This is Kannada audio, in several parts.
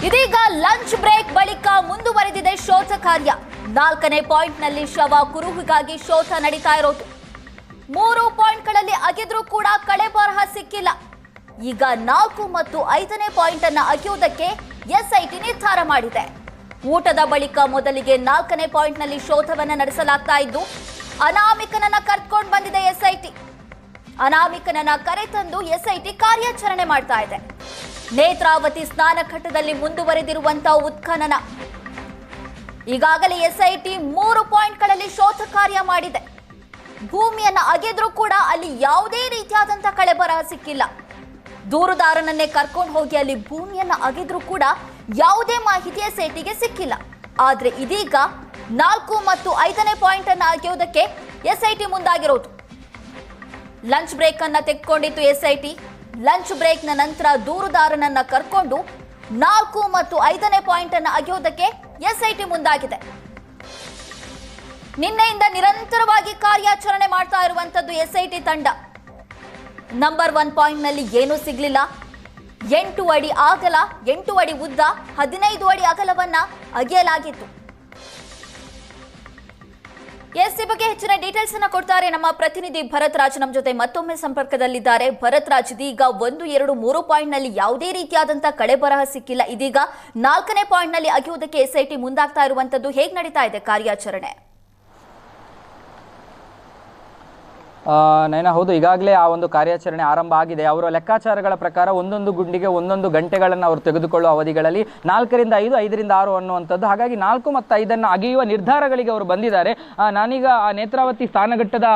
ಇದೀಗ ಲಂಚ್ ಬ್ರೇಕ್ ಬಳಿಕ ಮುಂದುವರೆದಿದೆ ಶೋಧ ಕಾರ್ಯ. 4ನೇ ಪಾಯಿಂಟ್ನಲ್ಲಿ ಶವ ಕುರುಹುಗಾಗಿ ಶೋಧ ನಡೀತಾ ಇರೋದು. 3 ಪಾಯಿಂಟ್ಗಳಲ್ಲಿ ಅಗೆದ್ರೂ ಕೂಡ ಕಳೆ ಬರಹ ಸಿಕ್ಕಿಲ್ಲ. ಈಗ 4 ಮತ್ತು 5ನೇ ಪಾಯಿಂಟ್ ಅನ್ನು ಅಗೆಯುವುದಕ್ಕೆ ಎಸ್ಐಟಿ ನಿರ್ಧಾರ ಮಾಡಿದೆ. ಊಟದ ಬಳಿಕ ಮೊದಲಿಗೆ 4ನೇ ಪಾಯಿಂಟ್ನಲ್ಲಿ ಶೋಧವನ್ನು ನಡೆಸಲಾಗ್ತಾ ಇದ್ದು, ಅನಾಮಿಕನನ್ನ ಕರೆದುಕೊಂಡು ಬಂದಿದೆ ಎಸ್ಐಟಿ. ಅನಾಮಿಕನನ್ನ ಕರೆತಂದು ಎಸ್ಐಟಿ ಕಾರ್ಯಾಚರಣೆ ಮಾಡ್ತಾ ಇದೆ. ನೇತ್ರಾವತಿ ಸ್ನಾನಘಟ್ಟದಲ್ಲಿ ಮುಂದುವರೆದಿರುವಂತಹ ಉತ್ಖನನ. ಈಗಾಗಲೇ ಎಸ್ಐಟಿ 3 ಪಾಯಿಂಟ್ಗಳಲ್ಲಿ ಶೋಧ ಕಾರ್ಯ ಮಾಡಿದೆ. ಭೂಮಿಯನ್ನ ಅಗೆದ್ರೂ ಕೂಡ ಅಲ್ಲಿ ಯಾವುದೇ ರೀತಿಯಾದಂತಹ ಕಳೆ ಬರಹ ಸಿಕ್ಕಿಲ್ಲ. ದೂರುದಾರನನ್ನೇ ಕರ್ಕೊಂಡು ಹೋಗಿ ಅಲ್ಲಿ ಭೂಮಿಯನ್ನ ಅಗೆದ್ರೂ ಕೂಡ ಯಾವುದೇ ಮಾಹಿತಿ ಎಸ್ಐಟಿಗೆ ಸಿಕ್ಕಿಲ್ಲ. ಆದ್ರೆ ಇದೀಗ 4 ಮತ್ತು 5ನೇ ಪಾಯಿಂಟ್ ಅನ್ನ ಅಗೆಯುವುದಕ್ಕೆ ಎಸ್ಐಟಿ ಮುಂದಾಗಿರೋದು. ಲಂಚ್ ಬ್ರೇಕ್ ಅನ್ನ ತೆಗೆದುಕೊಂಡಿತ್ತು ಎಸ್ಐಟಿ. ಲಂಚ್ ಬ್ರೇಕ್ನ ನಂತರ ದೂರುದಾರನನ್ನ ಕರ್ಕೊಂಡು 4 ಮತ್ತು 5ನೇ ಪಾಯಿಂಟ್ ಅನ್ನು ಅಗೆಯುವುದಕ್ಕೆ ಎಸ್ಐಟಿ ಮುಂದಾಗಿದೆ. ನಿನ್ನೆಯಿಂದ ನಿರಂತರವಾಗಿ ಕಾರ್ಯಾಚರಣೆ ಮಾಡ್ತಾ ಇರುವಂತದ್ದು ಎಸ್ಐಟಿ ತಂಡ. ನಂಬರ್ 1 ಪಾಯಿಂಟ್ನಲ್ಲಿ ಏನೂ ಸಿಗ್ಲಿಲ್ಲ. 8 ಅಡಿ ಅಗಲ, 8 ಅಡಿ ಉದ್ದ, 15 ಅಡಿ ಅಗಲವನ್ನ ಅಗೆಯಲಾಗಿತ್ತು. ಈ ಬಗ್ಗೆ ಹೆಚ್ಚಿನ ಡೀಟೇಲ್ಸ್ ಅನ್ನ ಕೊಡ್ತಾರೆ ನಮ್ಮ ಪ್ರತಿನಿಧಿ ಭರತ್ ರಾಜ್. ನಮ್ಮ ಜೊತೆ ಮತ್ತೊಮ್ಮೆ ಸಂಪರ್ಕದಲ್ಲಿದ್ದಾರೆ. ಭರತ್ ರಾಜ್, ಇದೀಗ 1, 2, 3 ಪಾಯಿಂಟ್ ನಲ್ಲಿ ಯಾವುದೇ ರೀತಿಯಾದಂತಹ ಕಳೆ ಬರಹ ಸಿಕ್ಕಿಲ್ಲ. ಇದೀಗ 4ನೇ ಪಾಯಿಂಟ್ ನಲ್ಲಿ ಅಗೆಯುವುದಕ್ಕೆ ಎಸ್ಐಟಿ ಮುಂದಾಗ್ತಾ ಇರುವಂತದ್ದು. ಹೇಗೆ ನಡೀತಾ ಇದೆ ಕಾರ್ಯಾಚರಣೆ? ನೈನಾ, ಹೌದು, ಈಗಾಗಲೇ ಆ ಒಂದು ಕಾರ್ಯಾಚರಣೆ ಆರಂಭ ಆಗಿದೆ. ಅವರ ಲೆಕ್ಕಾಚಾರಗಳ ಪ್ರಕಾರ ಒಂದೊಂದು ಗುಂಡಿಗೆ 1 ಗಂಟೆಗಳನ್ನು ಅವರು ತೆಗೆದುಕೊಳ್ಳುವ ಅವಧಿಗಳಲ್ಲಿ 4ರಿಂದ 5, 5ರಿಂದ 6 ಅನ್ನುವಂಥದ್ದು. ಹಾಗಾಗಿ 4 ಮತ್ತು 5ಅನ್ನು ಅಗೆಯುವ ನಿರ್ಧಾರಗಳಿಗೆ ಅವರು ಬಂದಿದ್ದಾರೆ. ನಾನೀಗ ಆ ನೇತ್ರಾವತಿ ಸ್ನಾನಘಟ್ಟದ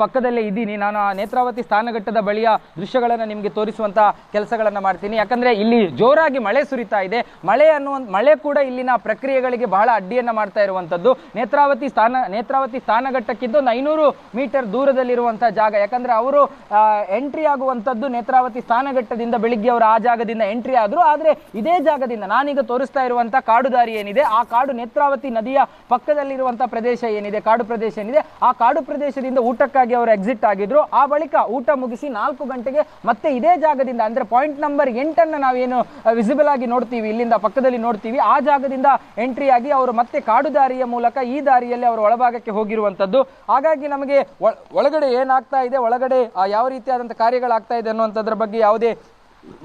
ಪಕ್ಕದಲ್ಲೇ ಇದ್ದೀನಿ. ನಾನು ಆ ನೇತ್ರಾವತಿ ಸ್ನಾನಘಟ್ಟದ ಬಳಿಯ ದೃಶ್ಯಗಳನ್ನು ನಿಮಗೆ ತೋರಿಸುವಂಥ ಕೆಲಸಗಳನ್ನು ಮಾಡ್ತೀನಿ. ಯಾಕಂದರೆ ಇಲ್ಲಿ ಜೋರಾಗಿ ಮಳೆ ಸುರಿತಾ ಇದೆ. ಮಳೆ ಕೂಡ ಇಲ್ಲಿನ ಪ್ರಕ್ರಿಯೆಗಳಿಗೆ ಬಹಳ ಅಡ್ಡಿಯನ್ನು ಮಾಡ್ತಾ ಇರುವಂಥದ್ದು. ನೇತ್ರಾವತಿ ಸ್ನಾನಘಟ್ಟಕ್ಕಿಂತ ಒಂದು 500 ಮೀಟರ್ ದೂರದಲ್ಲಿರುವ ಜಾಗ. ಯಾಕಂದ್ರೆ ಅವರು ಎಂಟ್ರಿ ಆಗುವಂತದ್ದು ನೇತ್ರಾವತಿ ಸ್ನಾನಘಟ್ಟದಿಂದ. ಬೆಳಿಗ್ಗೆ ಅವರು ಆ ಜಾಗದಿಂದ ಎಂಟ್ರಿ ಆದ್ರು. ಆದ್ರೆ ಇದೇ ಜಾಗದಿಂದ ನಾನೀಗ ತೋರಿಸ್ತಾ ಇರುವಂತಹ ಕಾಡು ದಾರಿ ಏನಿದೆ, ಆ ಕಾಡು ನೇತ್ರಾವತಿ ನದಿಯ ಪಕ್ಕದಲ್ಲಿರುವಂತಹ ಪ್ರದೇಶ ಏನಿದೆ, ಕಾಡು ಪ್ರದೇಶ ಏನಿದೆ, ಆ ಕಾಡು ಪ್ರದೇಶದಿಂದ ಊಟಕ್ಕಾಗಿ ಅವರು ಎಕ್ಸಿಟ್ ಆಗಿದ್ರು. ಆ ಬಳಿಕ ಊಟ ಮುಗಿಸಿ 4 ಗಂಟೆಗೆ ಮತ್ತೆ ಇದೇ ಜಾಗದಿಂದ, ಅಂದ್ರೆ ಪಾಯಿಂಟ್ ನಂಬರ್ 8 ನಾವೇನು ವಿಸಿಬಲ್ ಆಗಿ ನೋಡ್ತೀವಿ, ಇಲ್ಲಿಂದ ಪಕ್ಕದಲ್ಲಿ ನೋಡ್ತೀವಿ, ಆ ಜಾಗದಿಂದ ಎಂಟ್ರಿ ಆಗಿ ಅವರು ಮತ್ತೆ ಕಾಡು ದಾರಿಯ ಮೂಲಕ ಈ ದಾರಿಯಲ್ಲಿ ಅವರು ಒಳಭಾಗಕ್ಕೆ ಹೋಗಿರುವಂತದ್ದು. ಹಾಗಾಗಿ ನಮಗೆ ಒಳಗಡೆ ಏನಾಗ್ತಾ ಇದೆ, ಒಳಗಡೆ ಯಾವ ರೀತಿಯಾದಂಥ ಕಾರ್ಯಗಳಾಗ್ತಾ ಇದೆ ಅನ್ನುವಂಥದ್ರ ಬಗ್ಗೆ ಯಾವುದೇ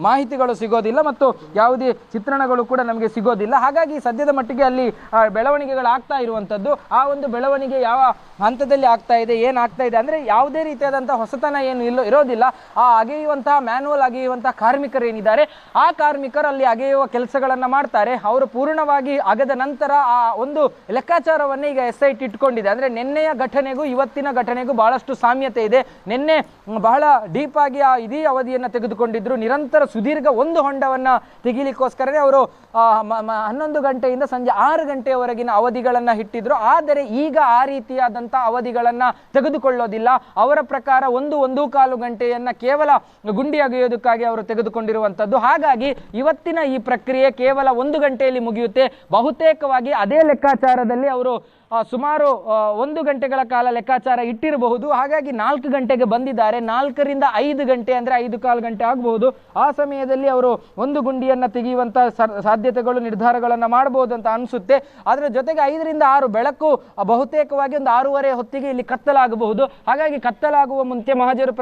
ಮಾಹಿತಿಗಳು ಸಿಗೋದಿಲ್ಲ ಮತ್ತು ಯಾವುದೇ ಚಿತ್ರಣಗಳು ಕೂಡ ನಮಗೆ ಸಿಗೋದಿಲ್ಲ. ಹಾಗಾಗಿ ಸದ್ಯದ ಮಟ್ಟಿಗೆ ಅಲ್ಲಿ ಬೆಳವಣಿಗೆಗಳಾಗ್ತಾ ಇರುವಂಥದ್ದು. ಆ ಒಂದು ಬೆಳವಣಿಗೆ ಯಾವ ಹಂತದಲ್ಲಿ ಆಗ್ತಾ ಇದೆ, ಏನಾಗ್ತಾ ಇದೆ ಅಂದರೆ ಯಾವುದೇ ರೀತಿಯಾದಂಥ ಹೊಸತನ ಏನು ಇರೋದಿಲ್ಲ. ಆ ಅಗೆಯುವಂತಹ ಮ್ಯಾನ್ಯುವಲ್ ಅಗೆಯುವಂತಹ ಕಾರ್ಮಿಕರು ಏನಿದ್ದಾರೆ, ಆ ಕಾರ್ಮಿಕರು ಅಲ್ಲಿ ಅಗೆಯುವ ಕೆಲಸಗಳನ್ನು ಮಾಡ್ತಾರೆ. ಅವರು ಪೂರ್ಣವಾಗಿ ಅಗೆದ ನಂತರ ಆ ಒಂದು ಲೆಕ್ಕಾಚಾರವನ್ನೇ ಈಗ ಎಸ್ಐಟಿ ಇಟ್ಕೊಂಡಿದೆ. ಅಂದರೆ ನಿನ್ನೆಯ ಘಟನೆಗೂ ಇವತ್ತಿನ ಘಟನೆಗೂ ಬಹಳಷ್ಟು ಸಾಮ್ಯತೆ ಇದೆ. ನಿನ್ನೆ ಬಹಳ ಡೀಪ್ ಆಗಿ ಆ ಇಡೀ ಅವಧಿಯನ್ನು ತೆಗೆದುಕೊಂಡಿದ್ರು. ನಿರಂತರ ಸುದೀರ್ಘ ಒಂದು ಹೊಂಡವನ್ನ ತೆಗಿಲಿಕ್ಕೋಸ್ಕರನೇ ಅವರು 11 ಗಂಟೆಯಿಂದ ಸಂಜೆ 6 ಗಂಟೆಯವರೆಗಿನ ಅವಧಿಗಳನ್ನ ಇಟ್ಟಿದ್ರು. ಆದರೆ ಈಗ ಆ ರೀತಿಯಾದಂಥ ಅವಧಿಗಳನ್ನ ತೆಗೆದುಕೊಳ್ಳೋದಿಲ್ಲ. ಅವರ ಪ್ರಕಾರ 1-1.25 ಗಂಟೆಯನ್ನ ಕೇವಲ ಗುಂಡಿ ಅಗೆಯೋದಕ್ಕಾಗಿ ಅವರು ತೆಗೆದುಕೊಂಡಿರುವಂಥದ್ದು. ಹಾಗಾಗಿ ಇವತ್ತಿನ ಈ ಪ್ರಕ್ರಿಯೆ ಕೇವಲ 1 ಗಂಟೆಯಲ್ಲಿ ಮುಗಿಯುತ್ತೆ. ಬಹುತೇಕವಾಗಿ ಅದೇ ಲೆಕ್ಕಾಚಾರದಲ್ಲಿ ಅವರು ಸುಮಾರು 1 ಗಂಟೆಗಳ ಕಾಲ ಲೆಕ್ಕಾಚಾರ ಇಟ್ಟಿರಬಹುದು. ಹಾಗಾಗಿ 4 ಗಂಟೆಗೆ ಬಂದಿದ್ದಾರೆ. 4ರಿಂದ 5 ಗಂಟೆ ಅಂದರೆ 5.25 ಗಂಟೆ ಆಗಬಹುದು. ಆ ಸಮಯದಲ್ಲಿ ಅವರು ಒಂದು ಗುಂಡಿಯನ್ನು ತೆಗೆಯುವಂಥ ಸಾಧ್ಯತೆಗಳು, ನಿರ್ಧಾರಗಳನ್ನು ಮಾಡಬಹುದು ಅಂತ ಅನಿಸುತ್ತೆ. ಅದರ ಜೊತೆಗೆ 5ರಿಂದ 6 ಬೆಳಕು ಬಹುತೇಕವಾಗಿ ಒಂದು 6:30 ಹೊತ್ತಿಗೆ ಇಲ್ಲಿ ಕತ್ತಲಾಗಬಹುದು. ಹಾಗಾಗಿ ಕತ್ತಲಾಗುವ ಮುಂಚೆ ಮಹಜರು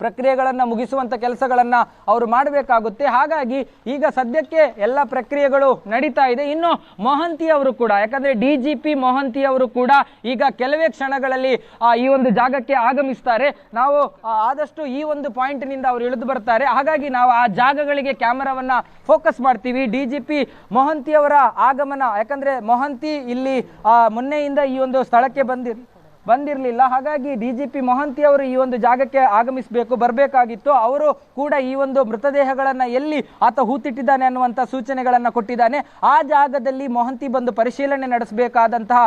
ಪ್ರಕ್ರಿಯೆಗಳನ್ನು ಮುಗಿಸುವಂಥ ಕೆಲಸಗಳನ್ನು ಅವರು ಮಾಡಬೇಕಾಗುತ್ತೆ. ಹಾಗಾಗಿ ಈಗ ಸದ್ಯಕ್ಕೆ ಎಲ್ಲ ಪ್ರಕ್ರಿಯೆಗಳು ನಡೀತಾ ಇದೆ. ಇನ್ನು ಮೊಹಂತಿ ಅವರು ಕೂಡ, ಯಾಕಂದರೆ DGP ಮೊಹಂತಿ ಅವರು ಕೂಡ ಈಗ ಕೆಲವೇ ಕ್ಷಣಗಳಲ್ಲಿ ಈ ಒಂದು ಜಾಗಕ್ಕೆ ಆಗಮಿಸ್ತಾರೆ. ನಾವು ಆದಷ್ಟು ಈ ಒಂದು ಪಾಯಿಂಟ್ನಿಂದ ಅವರು ಇಳಿದು ಬರ್ತಾರೆ. ಹಾಗಾಗಿ ನಾವು ಆ ಜಾಗಗಳಿಗೆ ಕ್ಯಾಮರಾವನ್ನು ಫೋಕಸ್ ಮಾಡ್ತೀವಿ. DGP ಮೊಹಂತಿ ಅವರ ಆಗಮನ, ಯಾಕಂದರೆ ಮೊಹಂತಿ ಇಲ್ಲಿ ಮೊನ್ನೆಯಿಂದ ಈ ಒಂದು ಸ್ಥಳಕ್ಕೆ ಬಂದಿರಲಿಲ್ಲ. ಹಾಗಾಗಿ DGP ಮೊಹಂತಿ ಅವರು ಈ ಒಂದು ಜಾಗಕ್ಕೆ ಬರಬೇಕಾಗಿತ್ತು. ಅವರು ಕೂಡ ಈ ಒಂದು ಮೃತದೇಹಗಳನ್ನು ಎಲ್ಲಿ ಆತ ಹೂತಿಟ್ಟಿದ್ದಾನೆ ಅನ್ನುವಂಥ ಸೂಚನೆಗಳನ್ನು ಕೊಟ್ಟಿದ್ದಾನೆ. ಆ ಜಾಗದಲ್ಲಿ ಮೊಹಂತಿ ಬಂದು ಪರಿಶೀಲನೆ ನಡೆಸಬೇಕಾದಂತಹ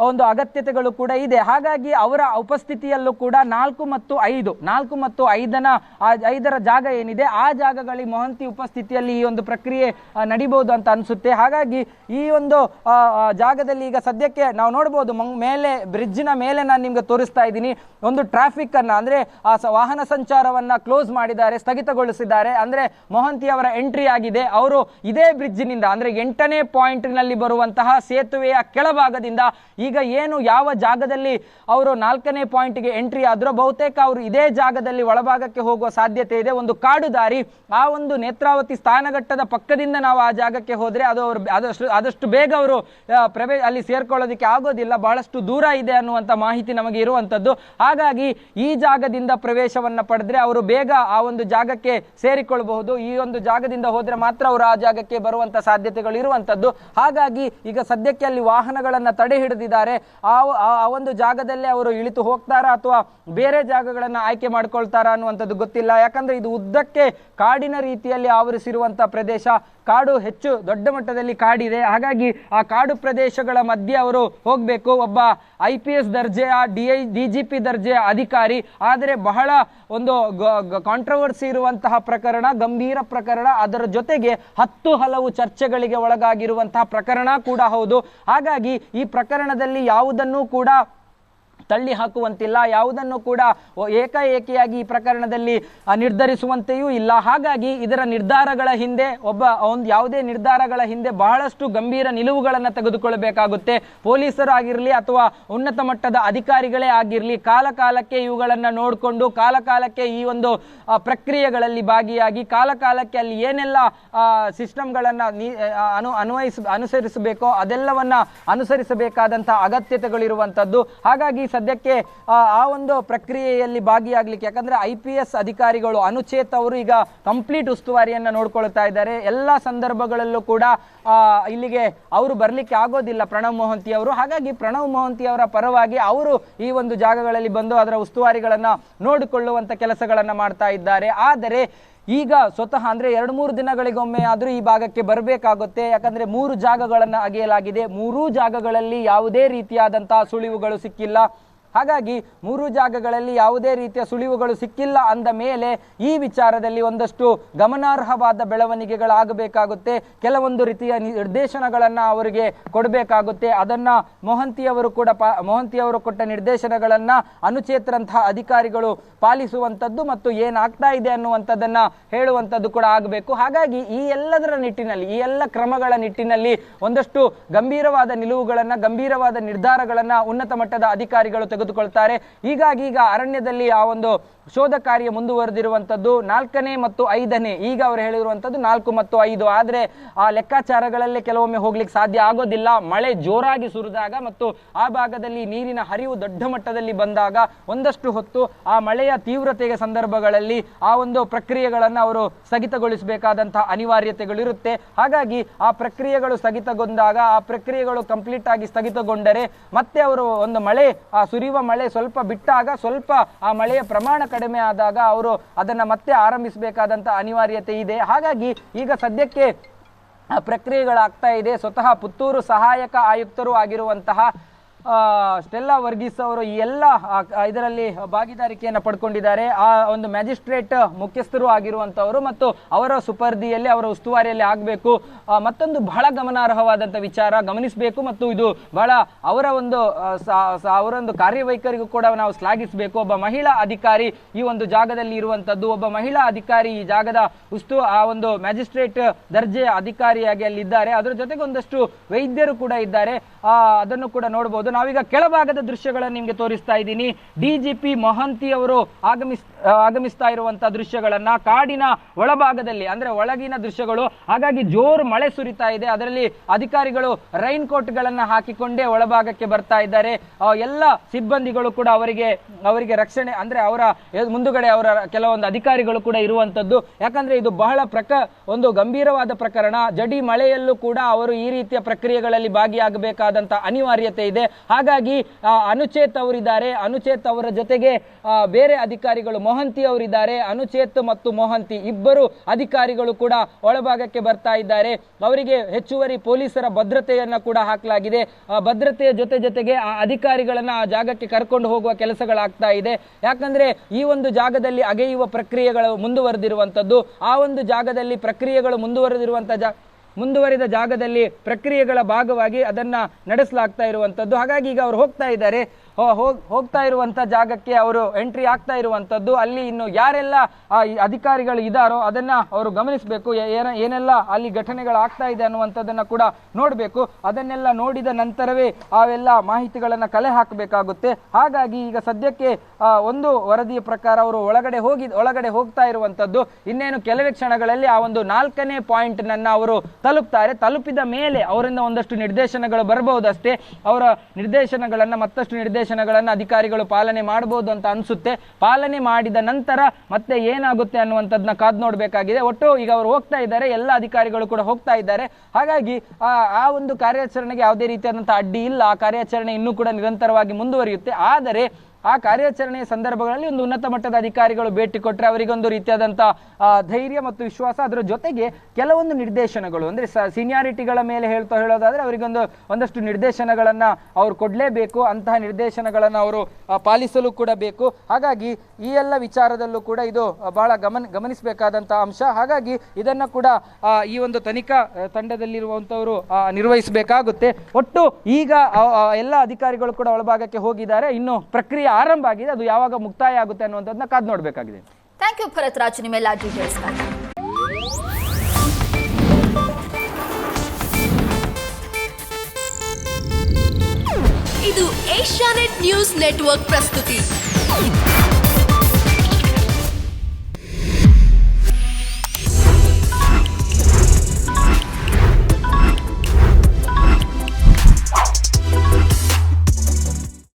ಒಂದು ಅಗತ್ಯತೆಗಳು ಕೂಡ ಇದೆ. ಹಾಗಾಗಿ ಅವರ ಉಪಸ್ಥಿತಿಯಲ್ಲೂ ಕೂಡ 4 ಮತ್ತು 5ರ ಜಾಗ ಏನಿದೆ, ಆ ಜಾಗಗಳಿಗೆ ಮೊಹಂತಿ ಉಪಸ್ಥಿತಿಯಲ್ಲಿ ಈ ಒಂದು ಪ್ರಕ್ರಿಯೆ ನಡಿಬಹುದು ಅಂತ ಅನಿಸುತ್ತೆ. ಹಾಗಾಗಿ ಈ ಒಂದು ಜಾಗದಲ್ಲಿ ಈಗ ಸದ್ಯಕ್ಕೆ ನಾವು ನೋಡ್ಬೋದು, ಮೇಲೆ ಬ್ರಿಡ್ಜ್ನ ಮೇಲೆ ನಾನು ನಿಮ್ಗೆ ತೋರಿಸ್ತಾ ಇದ್ದೀನಿ. ಒಂದು ಟ್ರಾಫಿಕ್ ಅನ್ನ ಅಂದ್ರೆ ವಾಹನ ಸಂಚಾರವನ್ನ ಕ್ಲೋಸ್ ಮಾಡಿದ್ದಾರೆ, ಸ್ಥಗಿತಗೊಳಿಸಿದ್ದಾರೆ. ಅಂದ್ರೆ ಮೊಹಂತಿ ಅವರ ಎಂಟ್ರಿ ಆಗಿದೆ. ಅವರು ಇದೇ ಬ್ರಿಡ್ಜ್ ನಿಂದ ಅಂದ್ರೆ 8ನೇ ಪಾಯಿಂಟ್ ನಲ್ಲಿ ಬರುವಂತಹ ಸೇತುವೆಯ ಕೆಳಭಾಗದಿಂದ ಈಗ ಏನು ಯಾವ ಜಾಗದಲ್ಲಿ ಅವರು 4ನೇ ಪಾಯಿಂಟ್ಗೆ ಎಂಟ್ರಿ ಆದ್ರೂ ಬಹುತೇಕ ಅವರು ಇದೇ ಜಾಗದಲ್ಲಿ ಒಳಭಾಗಕ್ಕೆ ಹೋಗುವ ಸಾಧ್ಯತೆ ಇದೆ. ಒಂದು ಕಾಡು ದಾರಿ, ಆ ಒಂದು ನೇತ್ರಾವತಿ ಸ್ಥಾನಘಟ್ಟದ ಪಕ್ಕದಿಂದ ನಾವು ಆ ಜಾಗಕ್ಕೆ ಹೋದ್ರೆ ಅದು ಅವರು ಆದಷ್ಟು ಬೇಗ ಅವರು ಅಲ್ಲಿ ಸೇರ್ಕೊಳ್ಳೋದಕ್ಕೆ ಆಗೋದಿಲ್ಲ, ಬಹಳಷ್ಟು ದೂರ ಇದೆ ಅನ್ನುವಂಥ ಮಾಹಿತಿ ನಮಗೆ ಇರುವಂಥದ್ದು. ಹಾಗಾಗಿ ಈ ಜಾಗದಿಂದ ಪ್ರವೇಶವನ್ನ ಪಡೆದ್ರೆ ಅವರು ಬೇಗ ಆ ಒಂದು ಜಾಗಕ್ಕೆ ಸೇರಿಕೊಳ್ಳಬಹುದು. ಈ ಒಂದು ಜಾಗದಿಂದ ಹೋದ್ರೆ ಮಾತ್ರ ಅವರು ಆ ಜಾಗಕ್ಕೆ ಬರುವಂತ ಸಾಧ್ಯತೆಗಳು ಇರುವಂತದ್ದು. ಹಾಗಾಗಿ ಈಗ ಸದ್ಯಕ್ಕೆ ಅಲ್ಲಿ ವಾಹನಗಳನ್ನ ತಡೆ ಹಿಡಿದಿದ್ದಾರೆ. ಆ ಒಂದು ಜಾಗದಲ್ಲೇ ಅವರು ಇಳಿತು ಹೋಗ್ತಾರಾ ಅಥವಾ ಬೇರೆ ಜಾಗಗಳನ್ನ ಆಯ್ಕೆ ಮಾಡ್ಕೊಳ್ತಾರಾ ಅನ್ನುವಂಥದ್ದು ಗೊತ್ತಿಲ್ಲ. ಯಾಕಂದ್ರೆ ಇದು ಉದ್ದಕ್ಕೆ ಕಾಡಿನ ರೀತಿಯಲ್ಲಿ ಆವರಿಸಿರುವಂತಹ ಪ್ರದೇಶ, ಕಾಡು ಹೆಚ್ಚು ದೊಡ್ಡ ಮಟ್ಟದಲ್ಲಿ ಕಾಡಿದೆ. ಹಾಗಾಗಿ ಆ ಕಾಡು ಪ್ರದೇಶಗಳ ಮಧ್ಯೆ ಅವರು ಹೋಗ್ಬೇಕು. ಒಬ್ಬ IPS ದರ್ಜೆಯ DGP ದರ್ಜೆಯ ಅಧಿಕಾರಿ, ಆದರೆ ಬಹಳ ಒಂದು ಕಾಂಟ್ರವರ್ಸಿ ಇರುವಂತಹ ಪ್ರಕರಣ, ಗಂಭೀರ ಪ್ರಕರಣ, ಅದರ ಜೊತೆಗೆ 10 ಹಲವು ಚರ್ಚೆಗಳಿಗೆ ಒಳಗಾಗಿರುವಂತಹ ಪ್ರಕರಣ ಕೂಡ ಹೌದು. ಹಾಗಾಗಿ ಈ ಪ್ರಕರಣದಲ್ಲಿ ಯಾವುದನ್ನೂ ಕೂಡ ತಳ್ಳಿ ಹಾಕುವಂತಿಲ್ಲ, ಯಾವುದನ್ನು ಕೂಡ ಏಕಾಏಕಿಯಾಗಿ ಈ ಪ್ರಕರಣದಲ್ಲಿ ನಿರ್ಧರಿಸುವಂತೆಯೂ ಇಲ್ಲ. ಹಾಗಾಗಿ ಇದರ ನಿರ್ಧಾರಗಳ ಹಿಂದೆ ಯಾವುದೇ ನಿರ್ಧಾರಗಳ ಹಿಂದೆ ಬಹಳಷ್ಟು ಗಂಭೀರ ನಿಲುವುಗಳನ್ನು ತೆಗೆದುಕೊಳ್ಳಬೇಕಾಗುತ್ತೆ. ಪೊಲೀಸರು ಆಗಿರಲಿ ಅಥವಾ ಉನ್ನತ ಮಟ್ಟದ ಅಧಿಕಾರಿಗಳೇ ಆಗಿರಲಿ, ಕಾಲಕಾಲಕ್ಕೆ ಇವುಗಳನ್ನು ನೋಡಿಕೊಂಡು ಕಾಲಕಾಲಕ್ಕೆ ಈ ಒಂದು ಪ್ರಕ್ರಿಯೆಗಳಲ್ಲಿ ಭಾಗಿಯಾಗಿ ಕಾಲಕಾಲಕ್ಕೆ ಅಲ್ಲಿ ಏನೆಲ್ಲ ಸಿಸ್ಟಮ್ಗಳನ್ನು ಅನುಸರಿಸಬೇಕೋ ಅದೆಲ್ಲವನ್ನ ಅನುಸರಿಸಬೇಕಾದಂತಹ ಅಗತ್ಯತೆಗಳಿರುವಂಥದ್ದು. ಹಾಗಾಗಿ ಸದ್ಯಕ್ಕೆ ಆ ಒಂದು ಪ್ರಕ್ರಿಯೆಯಲ್ಲಿ ಭಾಗಿಯಾಗಲಿಕ್ಕೆ, ಯಾಕಂದ್ರೆ IPS ಅಧಿಕಾರಿಗಳು ಅನುಚೇತ್ ಅವರು ಈಗ ಕಂಪ್ಲೀಟ್ ಉಸ್ತುವಾರಿಯನ್ನ ನೋಡ್ಕೊಳ್ತಾ ಇದ್ದಾರೆ. ಎಲ್ಲ ಸಂದರ್ಭಗಳಲ್ಲೂ ಕೂಡ ಇಲ್ಲಿಗೆ ಅವರು ಬರ್ಲಿಕ್ಕೆ ಆಗೋದಿಲ್ಲ ಪ್ರಣವ್ ಮೊಹಂತಿ ಅವರು. ಹಾಗಾಗಿ ಪ್ರಣವ್ ಮೊಹಂತಿ ಅವರ ಪರವಾಗಿ ಅವರು ಈ ಒಂದು ಜಾಗಗಳಲ್ಲಿ ಬಂದು ಅದರ ಉಸ್ತುವಾರಿಗಳನ್ನ ನೋಡಿಕೊಳ್ಳುವಂತ ಕೆಲಸಗಳನ್ನ ಮಾಡ್ತಾ ಇದ್ದಾರೆ. ಆದರೆ ಈಗ ಸ್ವತಃ ಅಂದ್ರೆ 2-3 ದಿನಗಳಿಗೊಮ್ಮೆ ಆದ್ರೂ ಈ ಭಾಗಕ್ಕೆ ಬರಬೇಕಾಗುತ್ತೆ. ಯಾಕಂದ್ರೆ 3 ಜಾಗಗಳನ್ನ ಅಗೆಯಲಾಗಿದೆ. 3 ಜಾಗಗಳಲ್ಲಿ ಯಾವುದೇ ರೀತಿಯಾದಂತಹ ಸುಳಿವುಗಳು ಸಿಕ್ಕಿಲ್ಲ. ಹಾಗಾಗಿ 3 ಜಾಗಗಳಲ್ಲಿ ಯಾವುದೇ ರೀತಿಯ ಸುಳಿವುಗಳು ಸಿಕ್ಕಿಲ್ಲ ಅಂದ ಮೇಲೆ ಈ ವಿಚಾರದಲ್ಲಿ ಒಂದಷ್ಟು ಗಮನಾರ್ಹವಾದ ಬೆಳವಣಿಗೆಗಳಾಗಬೇಕಾಗುತ್ತೆ. ಕೆಲವೊಂದು ರೀತಿಯ ನಿರ್ದೇಶನಗಳನ್ನ ಅವರಿಗೆ ಕೊಡಬೇಕಾಗುತ್ತೆ. ಅದನ್ನ ಮೊಹಂತಿ ಅವರು ಕೊಟ್ಟ ನಿರ್ದೇಶನಗಳನ್ನ ಅನುಚೇತರಂತಹ ಅಧಿಕಾರಿಗಳು ಪಾಲಿಸುವಂಥದ್ದು ಮತ್ತು ಏನಾಗ್ತಾ ಇದೆ ಅನ್ನುವಂಥದ್ದನ್ನ ಹೇಳುವಂಥದ್ದು ಕೂಡ ಆಗಬೇಕು. ಹಾಗಾಗಿ ಈ ಎಲ್ಲದರ ನಿಟ್ಟಿನಲ್ಲಿ, ಈ ಎಲ್ಲ ಕ್ರಮಗಳ ನಿಟ್ಟಿನಲ್ಲಿ ಒಂದಷ್ಟು ಗಂಭೀರವಾದ ನಿಲುವುಗಳನ್ನ, ಗಂಭೀರವಾದ ನಿರ್ಧಾರಗಳನ್ನ ಉನ್ನತ ಮಟ್ಟದ ಅಧಿಕಾರಿಗಳು ತೆಗೆದುಕೊಳ್ತಾರೆ. ಹೀಗಾಗಿ ಈಗ ಅರಣ್ಯದಲ್ಲಿ ಆ ಒಂದು ಶೋಧ ಕಾರ್ಯ ಮುಂದುವರೆದಿರುವಂಥದ್ದು 4ನೇ ಮತ್ತು 5ನೇ, ಈಗ ಅವರು ಹೇಳಿರುವಂಥದ್ದು 4 ಮತ್ತು 5. ಆದರೆ ಆ ಲೆಕ್ಕಾಚಾರಗಳಲ್ಲಿ ಕೆಲವೊಮ್ಮೆ ಹೋಗ್ಲಿಕ್ಕೆ ಸಾಧ್ಯ ಆಗೋದಿಲ್ಲ. ಮಳೆ ಜೋರಾಗಿ ಸುರಿದಾಗ ಮತ್ತು ಆ ಭಾಗದಲ್ಲಿ ನೀರಿನ ಹರಿವು ದೊಡ್ಡ ಮಟ್ಟದಲ್ಲಿ ಬಂದಾಗ ಒಂದಷ್ಟು ಹೊತ್ತು ಆ ಮಳೆಯ ತೀವ್ರತೆಯ ಸಂದರ್ಭಗಳಲ್ಲಿ ಆ ಒಂದು ಪ್ರಕ್ರಿಯೆಗಳನ್ನು ಅವರು ಸ್ಥಗಿತಗೊಳಿಸಬೇಕಾದಂತಹ ಅನಿವಾರ್ಯತೆಗಳಿರುತ್ತೆ. ಹಾಗಾಗಿ ಆ ಪ್ರಕ್ರಿಯೆಗಳು ಸ್ಥಗಿತಗೊಂಡಾಗ, ಆ ಪ್ರಕ್ರಿಯೆಗಳು ಕಂಪ್ಲೀಟ್ ಆಗಿ ಸ್ಥಗಿತಗೊಂಡರೆ ಮತ್ತೆ ಅವರು ಒಂದು ಸುರಿಯುವ ಮಳೆ ಸ್ವಲ್ಪ ಬಿಟ್ಟಾಗ, ಸ್ವಲ್ಪ ಆ ಮಳೆಯ ಪ್ರಮಾಣ ಕಡಿಮೆ ಆದಾಗ ಅವರು ಅದನ್ನ ಮತ್ತೆ ಆರಂಭಿಸಬೇಕಾದಂತ ಅನಿವಾರ್ಯತೆ ಇದೆ. ಹಾಗಾಗಿ ಈಗ ಸದ್ಯಕ್ಕೆ ಪ್ರಕ್ರಿಯೆಗಳಾಗ್ತಾ ಇದೆ. ಸ್ವತಃ ಪುತ್ತೂರು ಸಹಾಯಕ ಆಯುಕ್ತರು ಆಗಿರುವಂತಹ ಸ್ಟೆಲ್ಲಾ ವರ್ಗೀಸ್ ಅವರು ಈ ಎಲ್ಲ ಇದರಲ್ಲಿ ಭಾಗಿದಾರಿಕೆಯನ್ನು ಪಡ್ಕೊಂಡಿದ್ದಾರೆ. ಆ ಒಂದು ಮ್ಯಾಜಿಸ್ಟ್ರೇಟ್ ಮುಖ್ಯಸ್ಥರು ಆಗಿರುವಂತವರು ಮತ್ತು ಅವರ ಸುಪರ್ದಿಯಲ್ಲಿ, ಅವರ ಉಸ್ತುವಾರಿಯಲ್ಲಿ ಆಗಬೇಕು. ಮತ್ತೊಂದು ಬಹಳ ಗಮನಾರ್ಹವಾದಂಥ ವಿಚಾರ ಗಮನಿಸಬೇಕು ಮತ್ತು ಇದು ಬಹಳ ಅವರೊಂದು ಕಾರ್ಯವೈಖರಿಗೂ ಕೂಡ ನಾವು ಶ್ಲಾಘಿಸಬೇಕು. ಒಬ್ಬ ಮಹಿಳಾ ಅಧಿಕಾರಿ ಈ ಒಂದು ಜಾಗದಲ್ಲಿ ಇರುವಂತದ್ದು, ಒಬ್ಬ ಮಹಿಳಾ ಅಧಿಕಾರಿ ಈ ಜಾಗದ ಆ ಒಂದು ಮ್ಯಾಜಿಸ್ಟ್ರೇಟ್ ದರ್ಜೆಯ ಅಧಿಕಾರಿಯಾಗಿ ಅಲ್ಲಿ ಇದ್ದಾರೆ. ಅದರ ಜೊತೆಗೆ ಒಂದಷ್ಟು ವೈದ್ಯರು ಕೂಡ ಇದ್ದಾರೆ. ಅದನ್ನು ಕೂಡ ನೋಡಬಹುದು. ನಾವೀಗ ಕೆಳಭಾಗದ ದೃಶ್ಯಗಳನ್ನು ನಿಮಗೆ ತೋರಿಸ್ತಾ ಇದ್ದೀನಿ. DGP ಮೊಹಂತಿ ಅವರು ಆಗಮಿಸ್ತಾ ಇರುವಂತಹ ದೃಶ್ಯಗಳನ್ನ, ಕಾಡಿನ ಒಳಭಾಗದಲ್ಲಿ ಅಂದ್ರೆ ಒಳಗಿನ ದೃಶ್ಯಗಳು. ಹಾಗಾಗಿ ಜೋರು ಮಳೆ ಸುರಿತಾ ಇದೆ. ಅದರಲ್ಲಿ ಅಧಿಕಾರಿಗಳು ರೈನ್ ಕೋಟ್ ಗಳನ್ನ ಹಾಕಿಕೊಂಡೇ ಒಳಭಾಗಕ್ಕೆ ಬರ್ತಾ ಇದ್ದಾರೆ. ಎಲ್ಲ ಸಿಬ್ಬಂದಿಗಳು ಕೂಡ ಅವರಿಗೆ ರಕ್ಷಣೆ ಅಂದ್ರೆ ಅವರ ಮುಂದುಗಡೆ ಅವರ ಕೆಲವೊಂದು ಅಧಿಕಾರಿಗಳು ಕೂಡ ಇರುವಂತದ್ದು. ಯಾಕಂದ್ರೆ ಇದು ಬಹಳ ಒಂದು ಗಂಭೀರವಾದ ಪ್ರಕರಣ. ಜಡಿ ಮಳೆಯಲ್ಲೂ ಕೂಡ ಅವರು ಈ ರೀತಿಯ ಪ್ರಕ್ರಿಯೆಗಳಲ್ಲಿ ಭಾಗಿಯಾಗಬೇಕಾದಂತ ಅನಿವಾರ್ಯತೆ ಇದೆ. ಹಾಗಾಗಿ ಅನುಚೇತ್ ಅವರಿದ್ದಾರೆ. ಅನುಚೇತ್ ಅವರ ಜೊತೆಗೆ ಬೇರೆ ಅಧಿಕಾರಿಗಳು ಮೊಹಂತಿ ಅವರಿದ್ದಾರೆ. ಅನುಚೇತ್ ಮತ್ತು ಮೊಹಂತಿ ಇಬ್ಬರು ಅಧಿಕಾರಿಗಳು ಕೂಡ ಒಳಭಾಗಕ್ಕೆ ಬರ್ತಾ ಇದ್ದಾರೆ. ಅವರಿಗೆ ಹೆಚ್ಚುವರಿ ಪೊಲೀಸರ ಭದ್ರತೆಯನ್ನ ಕೂಡ ಹಾಕಲಾಗಿದೆ. ಭದ್ರತೆಯ ಜೊತೆಗೆ ಆ ಅಧಿಕಾರಿಗಳನ್ನ ಆ ಜಾಗಕ್ಕೆ ಕರ್ಕೊಂಡು ಹೋಗುವ ಕೆಲಸಗಳಾಗ್ತಾ ಇದೆ. ಯಾಕಂದ್ರೆ ಈ ಒಂದು ಜಾಗದಲ್ಲಿ ಅಗೆಯುವ ಪ್ರಕ್ರಿಯೆಗಳು ಮುಂದುವರೆದಿರುವಂತದ್ದು. ಆ ಒಂದು ಜಾಗದಲ್ಲಿ ಪ್ರಕ್ರಿಯೆಗಳು ಮುಂದುವರಿದ ಜಾಗದಲ್ಲಿ ಪ್ರಕ್ರಿಯೆಗಳ ಭಾಗವಾಗಿ ಅದನ್ನ ನಡೆಸಲಾಗ್ತಾ ಇರುವಂತದ್ದು. ಹಾಗಾಗಿ ಈಗ ಅವರು ಹೋಗ್ತಾ ಇದ್ದಾರೆ. ಹೋಗ್ತಾ ಇರುವಂತ ಜಾಗಕ್ಕೆ ಅವರು ಎಂಟ್ರಿ ಆಗ್ತಾ ಇರುವಂತದ್ದು. ಅಲ್ಲಿ ಇನ್ನು ಯಾರೆಲ್ಲ ಈ ಅಧಿಕಾರಿಗಳು ಇದ್ದಾರೋ ಅದನ್ನ ಅವರು ಗಮನಿಸಬೇಕು. ಏನೆಲ್ಲ ಅಲ್ಲಿ ಘಟನೆಗಳಾಗ್ತಾ ಇದೆ ಅನ್ನುವಂಥದ್ದನ್ನ ಕೂಡ ನೋಡಬೇಕು. ಅದನ್ನೆಲ್ಲ ನೋಡಿದ ನಂತರವೇ ಅವೆಲ್ಲ ಮಾಹಿತಿಗಳನ್ನ ಕಲೆ ಹಾಕಬೇಕಾಗುತ್ತೆ. ಹಾಗಾಗಿ ಈಗ ಸದ್ಯಕ್ಕೆ ಒಂದು ವರದಿಯ ಪ್ರಕಾರ ಅವರು ಒಳಗಡೆ ಹೋಗ್ತಾ ಇರುವಂತದ್ದು. ಇನ್ನೇನು ಕೆಲವೇ ಕ್ಷಣಗಳಲ್ಲಿ ಆ ಒಂದು 4ನೇ ಪಾಯಿಂಟ್ ನನ್ನ ಅವರು ತಲುಪ್ತಾರೆ. ತಲುಪಿದ ಮೇಲೆ ಅವರಿಂದ ಒಂದಷ್ಟು ನಿರ್ದೇಶನಗಳು ಬರಬಹುದಷ್ಟೇ. ಅವರ ಮತ್ತಷ್ಟು ನಿರ್ದೇಶನಗಳನ್ನ ಅಧಿಕಾರಿಗಳು ಪಾಲನೆ ಮಾಡಬಹುದು ಅಂತ ಅನ್ಸುತ್ತೆ. ಪಾಲನೆ ಮಾಡಿದ ನಂತರ ಮತ್ತೆ ಏನಾಗುತ್ತೆ ಅನ್ನುವಂಥದ್ದನ್ನ ಕಾದು ನೋಡಬೇಕಾಗಿದೆ. ಒಟ್ಟು ಈಗ ಅವರು ಹೋಗ್ತಾ ಇದ್ದಾರೆ, ಎಲ್ಲ ಅಧಿಕಾರಿಗಳು ಕೂಡ ಹೋಗ್ತಾ ಇದ್ದಾರೆ. ಹಾಗಾಗಿ ಆ ಒಂದು ಕಾರ್ಯಾಚರಣೆಗೆ ಯಾವುದೇ ರೀತಿಯಾದಂತಹ ಅಡ್ಡಿ ಇಲ್ಲ. ಆ ಕಾರ್ಯಾಚರಣೆ ಇನ್ನೂ ಕೂಡ ನಿರಂತರವಾಗಿ ಮುಂದುವರಿಯುತ್ತೆ. ಆದರೆ ಆ ಕಾರ್ಯಾಚರಣೆಯ ಸಂದರ್ಭಗಳಲ್ಲಿ ಒಂದು ಉನ್ನತ ಮಟ್ಟದ ಅಧಿಕಾರಿಗಳು ಭೇಟಿ ಕೊಟ್ಟರೆ ಅವರಿಗೊಂದು ರೀತಿಯಾದಂತಹ ಧೈರ್ಯ ಮತ್ತು ವಿಶ್ವಾಸ, ಅದರ ಜೊತೆಗೆ ಕೆಲವೊಂದು ನಿರ್ದೇಶನಗಳು ಅಂದ್ರೆ ಸೀನಿಯಾರಿಟಿಗಳ ಮೇಲೆ ಹೇಳೋದಾದ್ರೆ ಒಂದಷ್ಟು ನಿರ್ದೇಶನಗಳನ್ನ ಅವರು ಕೊಡಲೇಬೇಕು. ಅಂತಹ ನಿರ್ದೇಶನಗಳನ್ನು ಅವರು ಪಾಲಿಸಲು ಕೂಡ ಬೇಕು. ಹಾಗಾಗಿ ಈ ಎಲ್ಲ ವಿಚಾರದಲ್ಲೂ ಕೂಡ ಇದು ಬಹಳ ಗಮನಿಸಬೇಕಾದಂತಹ ಅಂಶ. ಹಾಗಾಗಿ ಇದನ್ನ ಕೂಡ ಈ ಒಂದು ತನಿಖಾ ತಂಡದಲ್ಲಿರುವಂತವರು ನಿರ್ವಹಿಸಬೇಕಾಗುತ್ತೆ. ಒಟ್ಟು ಈಗ ಎಲ್ಲ ಅಧಿಕಾರಿಗಳು ಕೂಡ ಒಳಭಾಗಕ್ಕೆ ಹೋಗಿದ್ದಾರೆ. ಇನ್ನು ಪ್ರಕ್ರಿಯೆ ಆರಂಭ ಆಗಿದೆ. ಅದು ಯಾವಾಗ ಮುಕ್ತಾಯ ಆಗುತ್ತೆ ಅನ್ನುವಂಥದ್ದನ್ನ ಕಾದು ನೋಡಬೇಕಾಗಿದೆ. ಥ್ಯಾಂಕ್ ಯು ಭರತ್ ರಾಜ್, ನಿಮ್ಮೆಲ್ಲ ಡೀಟೇಲ್ಸ್. ಇದು ಏಷ್ಯಾನೆಟ್ ನ್ಯೂಸ್ ನೆಟ್ವರ್ಕ್ ಪ್ರಸ್ತುತಿ.